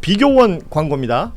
비교원 광고입니다.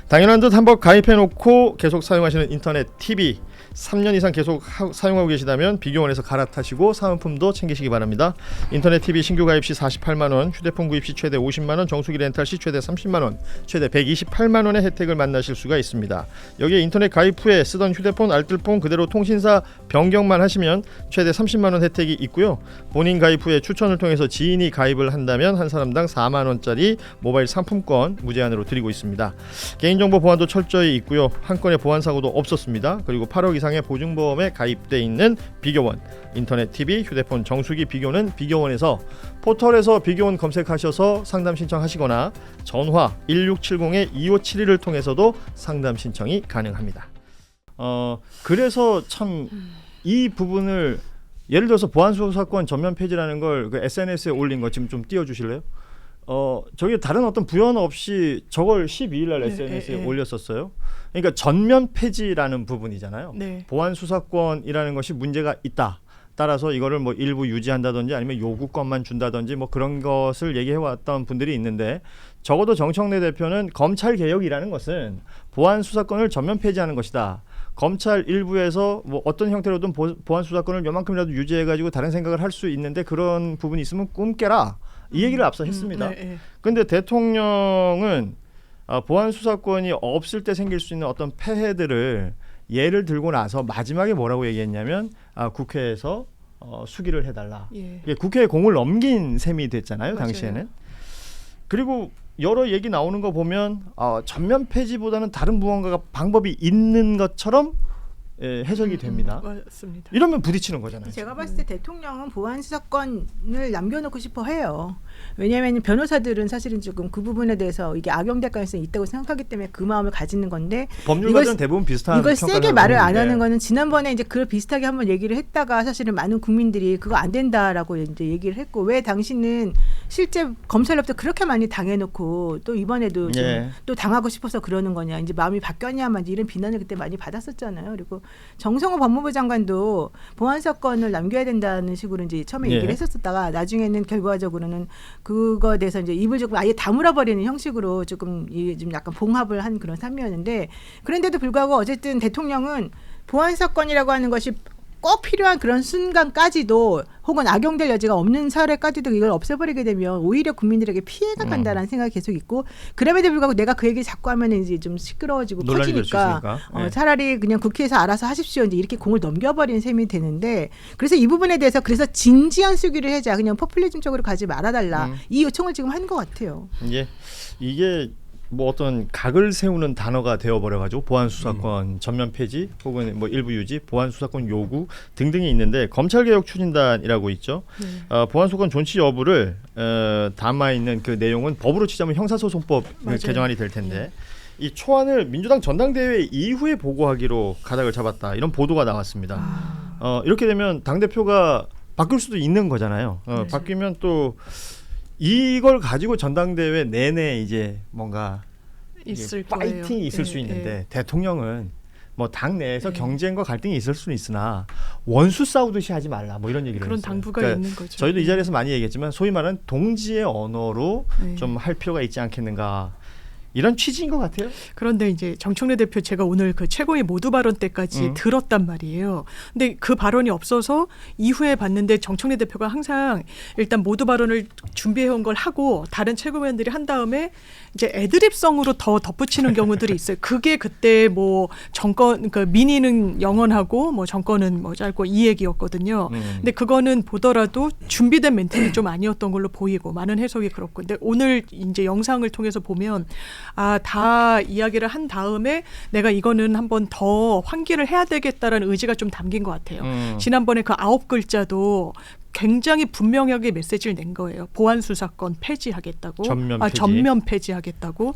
당연한 듯 한번 가입해놓고 계속 사용하시는 인터넷 TV 3년 이상 계속 사용하고 계시다면 비교원에서 갈아타시고 사은품도 챙기시기 바랍니다. 인터넷 TV 신규 가입 시 48만원, 휴대폰 구입 시 최대 50만원, 정수기 렌탈 시 최대 30만원, 최대 128만원의 혜택을 만나실 수가 있습니다. 여기에 인터넷 가입 후에 쓰던 휴대폰, 알뜰폰 그대로 통신사 변경만 하시면 최대 30만원 혜택이 있고요. 본인 가입 후에 추천을 통해서 지인이 가입을 한다면 한 사람당 4만원짜리 모바일 상품권 무제한으로 드리고 있습니다. 개인정보 보안도 철저히 있고요. 한 건의 보안 사고도 없었습니다. 그리고 8억 이상의 보증보험에 가입돼 있는 비교원, 인터넷 TV, 휴대폰 정수기 비교는 비교원에서 포털에서 비교원 검색하셔서 상담 신청하시거나 전화 1670-2571을 통해서도 상담 신청이 가능합니다. 그래서 참 이 부분을 예를 들어서 보안수사권 전면 폐지라는 걸 그 SNS에 올린 거 지금 좀 띄워주실래요? 저기 다른 어떤 부연 없이 저걸 12일 날 SNS에 올렸었어요. 그러니까 전면 폐지라는 부분이잖아요. 네. 보안 수사권이라는 것이 문제가 있다. 따라서 이거를 뭐 일부 유지한다든지 아니면 요구권만 준다든지 뭐 그런 것을 얘기해 왔던 분들이 있는데, 적어도 정청래 대표는 검찰 개혁이라는 것은 보안 수사권을 전면 폐지하는 것이다. 검찰 일부에서 뭐 어떤 형태로든 보안 수사권을 요만큼이라도 유지해 가지고 다른 생각을 할 수 있는데 그런 부분이 있으면 꿈 깨라. 이 얘기를 앞서 했습니다. 그런데 대통령은 보안 수사권이 없을 때 생길 수 있는 어떤 폐해들을 예를 들고 나서 마지막에 뭐라고 얘기했냐면 국회에서 수기를 해달라. 국회에 공을 넘긴 셈이 됐잖아요. 맞아요. 당시에는. 그리고 여러 얘기 나오는 거 보면 전면 폐지보다는 다른 무언가가 방법이 있는 것처럼 해석이 됩니다. 맞습니다. 이러면 부딪히는 거잖아요. 제가 봤을 때 대통령은 보안 수사권을 남겨놓고 싶어 해요. 왜냐하면 변호사들은 사실은 지금 그 부분에 대해서 이게 악용될 가능성이 있다고 생각하기 때문에 그 마음을 가지는 건데, 법률가들은 대부분 비슷한 이걸 세게 말을 안 하는 거는 지난번에 이제 그 비슷하게 한번 얘기를 했다가 사실은 많은 국민들이 그거 안 된다라고 이제 얘기를 했고, 왜 당신은 실제 검찰로부터 그렇게 많이 당해놓고 또 이번에도 좀 또 당하고 싶어서 그러는 거냐, 이제 마음이 바뀌었냐만 이런 비난을 그때 많이 받았었잖아요. 그리고 정성호 법무부 장관도 보안 사건을 남겨야 된다는 식으로 이제 처음에 얘기를 했었다가 나중에는 결과적으로는 그거에 대해서 이제 입을 조금 아예 다물어버리는 형식으로 조금 약간 봉합을 한 그런 삶이었는데, 그런데도 불구하고 어쨌든 대통령은 보안 사건이라고 하는 것이 꼭 필요한 그런 순간까지도 혹은 악용될 여지가 없는 사례까지도 이걸 없애버리게 되면 오히려 국민들에게 피해가 간다라는 생각이 계속 있고, 그럼에도 불구하고 내가 그 얘기 자꾸 하면 이제 좀 시끄러워지고 커지니까 차라리 그냥 국회에서 알아서 하십시오 이제 이렇게 공을 넘겨버리는 셈이 되는데, 그래서 이 부분에 대해서 그래서 진지한 수기를 하자, 그냥 포퓰리즘적으로 가지 말아달라 이 요청을 지금 한 것 같아요. 이게 뭐 어떤 각을 세우는 단어가 되어버려가지고 보안 수사권 전면 폐지 혹은 뭐 일부 유지, 보안 수사권 요구 등등이 있는데, 검찰개혁 추진단이라고 있죠. 보안 수사권 존치 여부를 담아 있는 그 내용은 법으로 치자면 형사소송법 개정안이 될 텐데, 이 초안을 민주당 전당대회 이후에 보고하기로 가닥을 잡았다, 이런 보도가 나왔습니다. 이렇게 되면 당 대표가 바뀔 수도 있는 거잖아요. 바뀌면 또 이걸 가지고 전당대회 내내 이제 뭔가 있을 파이팅이 있을 수 있는데, 대통령은 뭐 당 내에서 경쟁과 갈등이 있을 수는 있으나 원수 싸우듯이 하지 말라, 뭐 이런 얘기를 그런 했어요. 당부가 그러니까 있는 거죠. 저희도 이 자리에서 많이 얘기했지만 소위 말하는 동지의 언어로 좀 할 필요가 있지 않겠는가, 이런 취지인 것 같아요. 그런데 이제 정청래 대표 제가 오늘 그 최고위 모두 발언 때까지 들었단 말이에요. 근데 그 발언이 없어서 이후에 봤는데 정청래 대표가 항상 일단 모두 발언을 준비해온 걸 하고 다른 최고위원들이 한 다음에 이제 애드립성으로 더 덧붙이는 경우들이 있어요. 그게 그때 뭐 정권, 그러니까 민의는 영원하고 뭐 정권은 뭐 짧고 이 얘기였거든요. 근데 그거는 보더라도 준비된 멘트는 좀 아니었던 걸로 보이고 많은 해석이 그렇고. 근데 오늘 이제 영상을 통해서 보면 다 이야기를 한 다음에 내가 이거는 한번 더 환기를 해야 되겠다라는 의지가 좀 담긴 것 같아요. 지난번에 그 9글자도 굉장히 분명하게 메시지를 낸 거예요. 보안 수사권 폐지하겠다고. 전면 폐지하겠다고.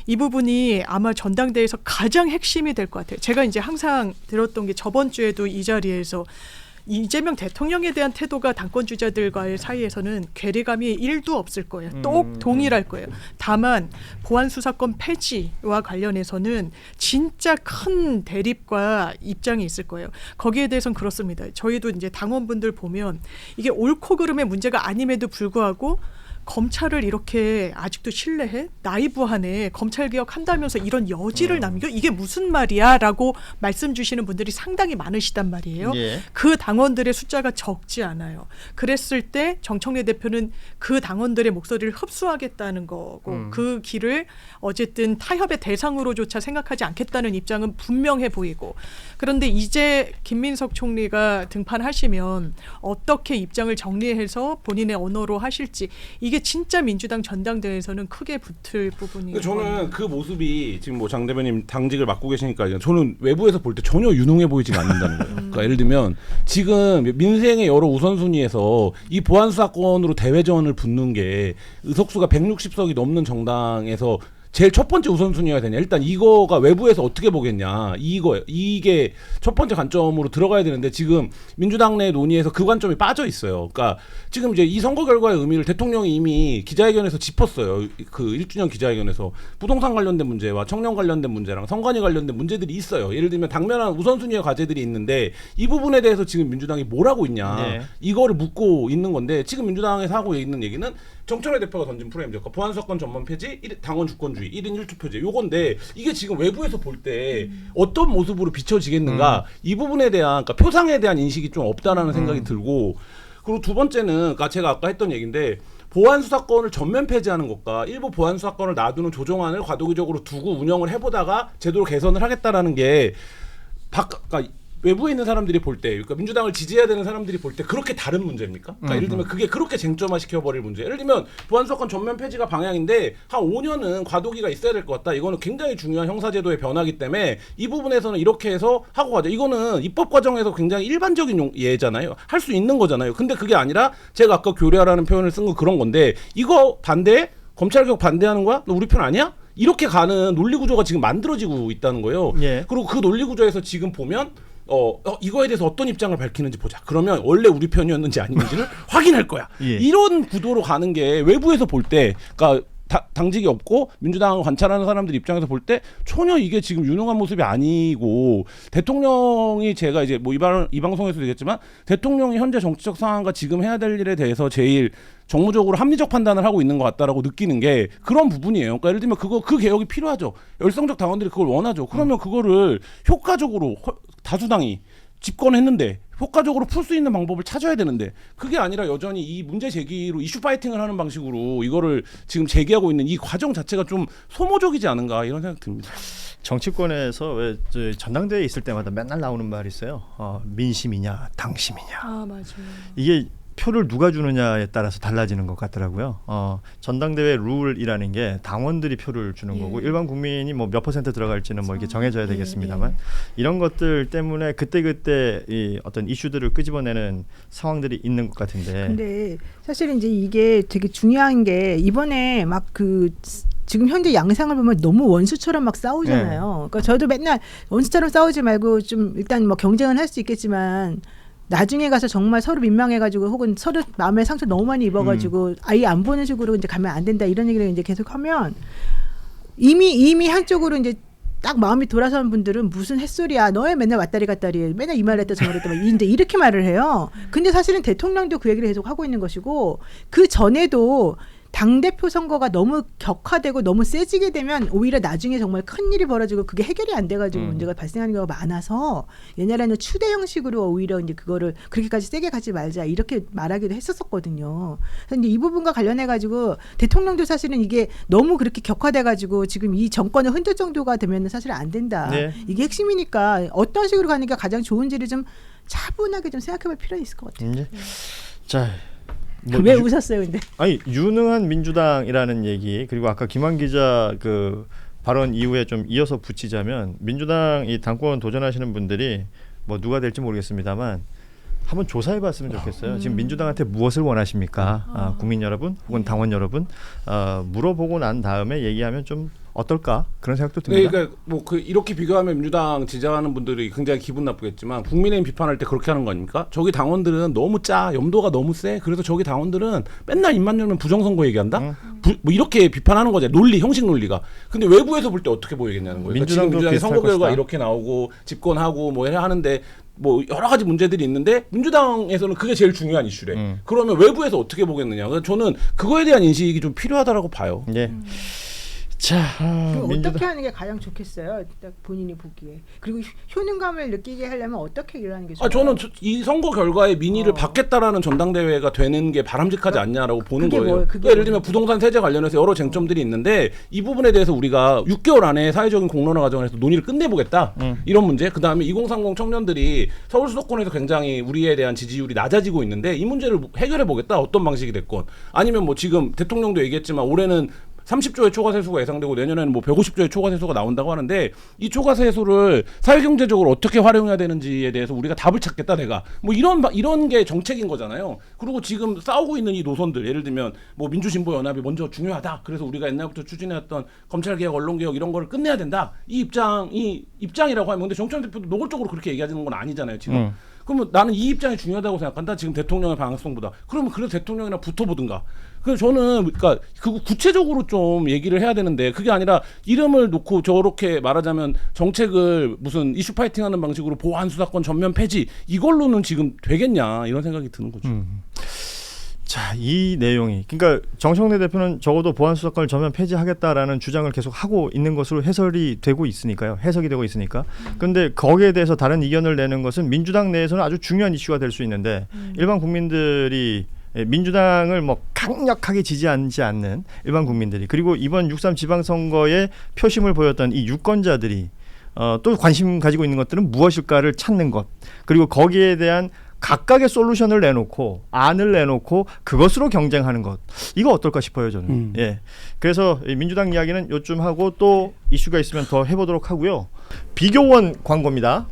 이 부분이 아마 전당대회에서 가장 핵심이 될 것 같아요. 제가 이제 항상 들었던 게 저번 주에도 이 자리에서 이재명 대통령에 대한 태도가 당권 주자들과의 사이에서는 괴리감이 1도 없을 거예요. 똑 동일할 거예요. 다만 보안 수사권 폐지와 관련해서는 진짜 큰 대립과 입장이 있을 거예요. 거기에 대해서는 그렇습니다. 저희도 이제 당원분들 보면 이게 옳고 그름의 문제가 아님에도 불구하고 검찰을 이렇게 아직도 신뢰해? 나이브하네. 검찰개혁 한다면서 이런 여지를 남겨? 이게 무슨 말이야? 라고 말씀 주시는 분들이 상당히 많으시단 말이에요. 예. 그 당원들의 숫자가 적지 않아요. 그랬을 때 정청래 대표는 그 당원들의 목소리를 흡수하겠다는 거고 그 길을 어쨌든 타협의 대상으로조차 생각하지 않겠다는 입장은 분명해 보이고, 그런데 이제 김민석 총리가 등판하시면 어떻게 입장을 정리해서 본인의 언어로 하실지, 이게 진짜 민주당 전당대회에서는 크게 붙을 부분이에요. 저는 그 모습이 지금 뭐 장 대변인 당직을 맡고 계시니까 저는 외부에서 볼 때 전혀 유능해 보이지가 않는다는 거예요. 그러니까 예를 들면 지금 민생의 여러 우선순위에서 이 보안 사건으로 대회전을 붙는 게 의석수가 160석이 넘는 정당에서 제일 첫 번째 우선순위가 되냐. 일단 이거가 외부에서 어떻게 보겠냐. 이게 첫 번째 관점으로 들어가야 되는데 지금 민주당 내 논의에서 그 관점이 빠져 있어요. 그러니까 지금 이제 이 선거 결과의 의미를 대통령이 이미 기자회견에서 짚었어요. 그 1주년 기자회견에서 부동산 관련된 문제와 청년 관련된 문제랑 선관위 관련된 문제들이 있어요. 예를 들면 당면한 우선순위의 과제들이 있는데 이 부분에 대해서 지금 민주당이 뭘 하고 있냐. 네. 이거를 묻고 있는 건데 지금 민주당에서 하고 있는 얘기는 정청래 대표가 던진 프레임죠. 그러니까 보안사건 전면 폐지, 당원 주권주의, 1인 1투표제 요건데 이게 지금 외부에서 볼 때 어떤 모습으로 비춰지겠는가 이 부분에 대한 그러니까 표상에 대한 인식이 좀 없다라는 생각이 들고, 그리고 두 번째는 그러니까 제가 아까 했던 얘기인데 보안 수사권을 전면 폐지하는 것과 일부 보안 수사권을 놔두는 조정안을 과도기적으로 두고 운영을 해보다가 제도로 개선을 하겠다라는 게 그러니까 외부에 있는 사람들이 볼 때, 그러니까 민주당을 지지해야 되는 사람들이 볼 때 그렇게 다른 문제입니까? 그러니까 예를 들면 그게 그렇게 쟁점화 시켜버릴 문제. 예를 들면 보안수사권 전면 폐지가 방향인데 한 5년은 과도기가 있어야 될 것 같다. 이거는 굉장히 중요한 형사제도의 변화기 때문에 이 부분에서는 이렇게 해서 하고 가자. 이거는 입법 과정에서 굉장히 일반적인 예잖아요. 할 수 있는 거잖아요. 근데 그게 아니라 제가 아까 교류하라는 표현을 쓴 거 그런 건데 이거 반대? 검찰개혁 반대하는 거야? 너 우리 편 아니야? 이렇게 가는 논리 구조가 지금 만들어지고 있다는 거예요. 예. 그리고 그 논리 구조에서 지금 보면 이거에 대해서 어떤 입장을 밝히는지 보자. 그러면 원래 우리 편이었는지 아닌지를 확인할 거야. 예. 이런 구도로 가는 게 외부에서 볼 때, 그러니까 당직이 없고 민주당을 관찰하는 사람들 입장에서 볼 때 전혀 이게 지금 유능한 모습이 아니고, 대통령이 제가 이제 뭐 이 방송에서도 얘기했지만 대통령이 현재 정치적 상황과 지금 해야 될 일에 대해서 제일 정무적으로 합리적 판단을 하고 있는 것 같다라고 느끼는 게 그런 부분이에요. 그러니까 예를 들면 그 개혁이 필요하죠. 열성적 당원들이 그걸 원하죠. 그러면 그거를 효과적으로 다수당이 집권했는데 효과적으로 풀 수 있는 방법을 찾아야 되는데 그게 아니라 여전히 이 문제 제기로 이슈 파이팅을 하는 방식으로 이거를 지금 제기하고 있는 이 과정 자체가 좀 소모적이지 않은가 이런 생각 듭니다. 정치권에서 왜 전당대회 있을 때마다 맨날 나오는 말이 있어요. 민심이냐 당심이냐. 아, 맞아요. 이게 표를 누가 주느냐에 따라서 달라지는 것 같더라고요. 전당대회 룰이라는 게 당원들이 표를 주는 예. 거고 일반 국민이 뭐 몇 % 들어갈지는 뭐 이렇게 정해져야 예, 되겠습니다만 예. 이런 것들 때문에 그때 이 어떤 이슈들을 끄집어내는 상황들이 있는 것 같은데. 근데 사실은 이제 이게 되게 중요한 게 이번에 막 지금 현재 양상을 보면 너무 원수처럼 막 싸우잖아요. 그러니까 저도 맨날 원수처럼 싸우지 말고 좀 일단 뭐 경쟁은 할 수 있겠지만 나중에 가서 정말 서로 민망해가지고 혹은 서로 마음에 상처 너무 많이 입어가지고 아예 안 보는 식으로 이제 가면 안 된다 이런 얘기를 이제 계속하면 이미 한쪽으로 이제 딱 마음이 돌아서는 분들은 무슨 햇소리야 너의 맨날 왔다리 갔다리 해 맨날 이 말 했다 저 말 했다 이제 이렇게 말을 해요. 근데 사실은 대통령도 그 얘기를 계속 하고 있는 것이고 그 전에도 당대표 선거가 너무 격화되고 너무 세지게 되면 오히려 나중에 정말 큰일이 벌어지고 그게 해결이 안 돼가지고 문제가 발생하는 경우가 많아서 옛날에는 추대 형식으로 오히려 이제 그거를 그렇게까지 세게 가지 말자 이렇게 말하기도 했었거든요. 그런데 이 부분과 관련해가지고 대통령도 사실은 이게 너무 그렇게 격화돼가지고 지금 이 정권을 흔들 정도가 되면 사실 안 된다. 네. 이게 핵심이니까 어떤 식으로 가는 게 가장 좋은지를 좀 차분하게 좀 생각해볼 필요가 있을 것 같아요. 자. 왜 웃었어요, 근데? 아니 유능한 민주당이라는 얘기 그리고 아까 김한 기자 그 발언 이후에 좀 이어서 붙이자면 민주당 이 당권 도전하시는 분들이 뭐 누가 될지 모르겠습니다만 한번 조사해봤으면 좋겠어요. 지금 민주당한테 무엇을 원하십니까? 국민 여러분 혹은 당원 여러분 물어보고 난 다음에 얘기하면 좀 어떨까 그런 생각도 듭니다. 네, 그러니까 뭐 이렇게 비교하면 민주당 지지하는 분들이 굉장히 기분 나쁘겠지만 국민의힘 비판할 때 그렇게 하는 거 아닙니까? 저기 당원들은 너무 염도가 너무 세. 그래서 저기 당원들은 맨날 입만 열면 부정선거 얘기한다. 뭐 이렇게 비판하는 거죠. 논리, 형식 논리가. 근데 외부에서 볼 때 어떻게 보이겠냐는 거예요. 그러니까 지금 민주당의 선거 결과 이렇게 나오고 집권하고 뭐 하는데 뭐 여러 가지 문제들이 있는데 민주당에서는 그게 제일 중요한 이슈래. 그러면 외부에서 어떻게 보겠느냐. 그래서 저는 그거에 대한 인식이 좀 필요하다라고 봐요. 예. 자, 그럼 민주당 어떻게 하는 게 가장 좋겠어요? 딱 본인이 보기에. 그리고 효능감을 느끼게 하려면 어떻게 일하는 게 좋아요? 저는 이 선거 결과에 민의를 받겠다라는 전당대회가 되는 게 바람직하지 않냐라고 보는 그게 거예요. 뭐예요? 그게 예를 들면 부동산 세제 관련해서 여러 쟁점들이 있는데 이 부분에 대해서 우리가 6개월 안에 사회적인 공론화 과정에서 논의를 끝내보겠다. 이런 문제. 그다음에 2030 청년들이 서울 수도권에서 굉장히 우리에 대한 지지율이 낮아지고 있는데 이 문제를 해결해 보겠다. 어떤 방식이 됐건. 아니면 뭐 지금 대통령도 얘기했지만 올해는 30조의 초과 세수가 예상되고 내년에는 뭐 150조의 초과 세수가 나온다고 하는데 이 초과 세수를 사회경제적으로 어떻게 활용해야 되는지에 대해서 우리가 답을 찾겠다 내가 뭐 이런 게 정책인 거잖아요. 그리고 지금 싸우고 있는 이 노선들 예를 들면 뭐 민주진보연합이 먼저 중요하다. 그래서 우리가 옛날부터 추진해왔던 검찰개혁, 언론개혁 이런 거를 끝내야 된다. 이 입장이라고 하면 근데 정청 대표도 노골적으로 그렇게 얘기하는 건 아니잖아요 지금. 그러면 나는 이 입장이 중요하다고 생각한다. 지금 대통령의 방향성보다. 그러면 그래서 대통령이랑 붙어보든가. 그래서 저는 그러니까 그거 구체적으로 좀 얘기를 해야 되는데 그게 아니라 이름을 놓고 저렇게 말하자면 정책을 무슨 이슈 파이팅하는 방식으로 보안 수사권 전면 폐지 이걸로는 지금 되겠냐 이런 생각이 드는 거죠. 자, 이 내용이 그러니까 정청래 대표는 적어도 보안 수사권을 전면 폐지하겠다라는 주장을 계속 하고 있는 것으로 해석이 되고 있으니까. 그런데 거기에 대해서 다른 이견을 내는 것은 민주당 내에서는 아주 중요한 이슈가 될 수 있는데 일반 국민들이 민주당을 뭐 강력하게 지지하지 않는 일반 국민들이 그리고 이번 6.3 지방선거에 표심을 보였던 이 유권자들이 또 관심 가지고 있는 것들은 무엇일까를 찾는 것 그리고 거기에 대한 각각의 솔루션을 내놓고 안을 내놓고 그것으로 경쟁하는 것 이거 어떨까 싶어요 저는. 예. 그래서 민주당 이야기는 요쯤 하고 또 이슈가 있으면 더 해보도록 하고요. 비교원 광고입니다.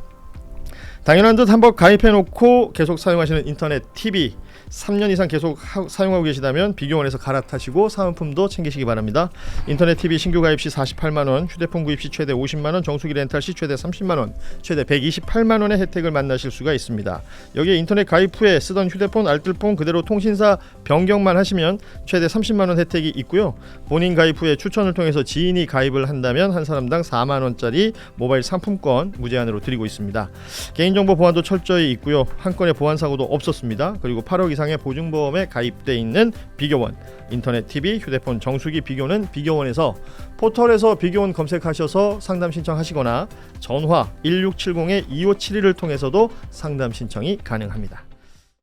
당연한 듯 한번 가입해놓고 계속 사용하시는 인터넷 TV 3년 이상 계속 사용하고 계시다면 비교원에서 갈아타시고 사은품도 챙기시기 바랍니다. 인터넷 TV 신규 가입 시 48만 원, 휴대폰 구입 시 최대 50만 원, 정수기 렌탈 시 최대 30만 원, 최대 128만 원의 혜택을 만나실 수가 있습니다. 여기에 인터넷 가입 후에 쓰던 휴대폰, 알뜰폰 그대로 통신사 변경만 하시면 최대 30만 원 혜택이 있고요. 본인 가입 후에 추천을 통해서 지인이 가입을 한다면 한 사람당 4만 원짜리 모바일 상품권 무제한으로 드리고 있습니다. 개인정보 보안도 철저히 있고요. 한 건의 보안 사고도 없었습니다. 그리고 8억 이상의 보증보험에 가입돼 있는 비교원 인터넷 TV, 휴대폰 정수기 비교는 비교원에서 포털에서 비교원 검색하셔서 상담 신청하시거나 전화 1670-2571을 통해서도 상담 신청이 가능합니다.